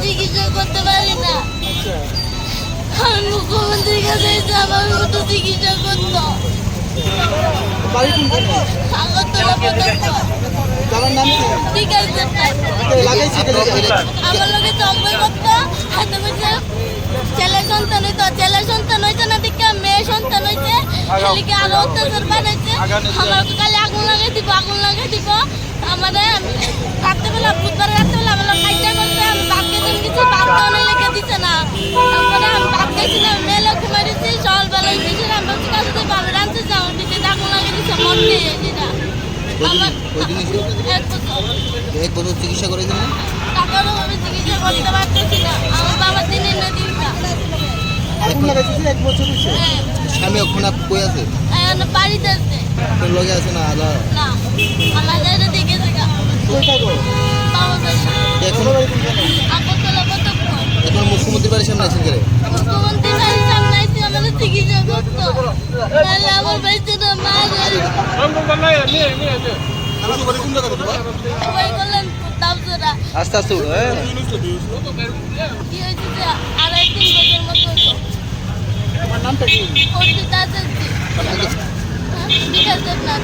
চিকিৎসা করতে পারি না। আমি মুখ্যমন্ত্রীর কাছে এসে আমার মতো চিকিৎসা করতো। বাড়ি কোনখানে? আগরতলা পর্যন্ত। তার নাম কি? বিকাশ দেবনাথ। লাগাইছে আমার লোকে চম্বল করতো, হাতে বসে ছেলের সন্তান হইতো, ছেলের সন্তান হইতো না দিকে মেয়ে সন্তান হইছে, ছেলেকে আরো অত্যাচার বানাইছে। আমার কালে আগুন লাগাই দিব। আমাদের রাত্রেবেলা বুধবার রাত্রেবেলা আমার খাইতে করতে আমি ভাত খেতে কিছু ভাত খাওয়ানো লেগে দিচ্ছে না। তারপরে আমি ভাত খাইছি না, মেলে ঘুমাই দিচ্ছি, সকালবেলায় দিয়েছি আমি বলছি কাছে থেকে ভাবে রাঁধতে যাও দিতে আগুন লাগিয়ে দিচ্ছে মরতে যেটা। আমার এক বছর চিকিৎসা করে দিলেন? টাকারও আমি চিকিৎসা করতে পারতেছি না। আমার বাবা দিনের না দিনটা আগুন লাগাইছে 1 বছর হইছে। স্বামী ওখানে কই আছে? বাড়িতে আছে তোর লগে আছে না আলা? না, আমার জায়গা দেখে থাকা কই থাকো? বাবা বাড়ি এখন বাড়ি কোনখানে? আগরতলা কতক্ষণ এখন মুখ্যমন্ত্রী বাড়ির সামনে আছেন কেন? মুখ্যমন্ত্রী বাড়ির সামনে এসে আমাদের চিকিৎসা করতো, তাহলে আমার বাড়িতে না মা ওই করলেন তাপসরা। আস্তে আস্তে উঠো। কি হয়েছে যে 2.5-3 বছর মতো হতো। আমার নামটা কি? অর্পিতা আচার্য, বিকাশ দেবনাথ।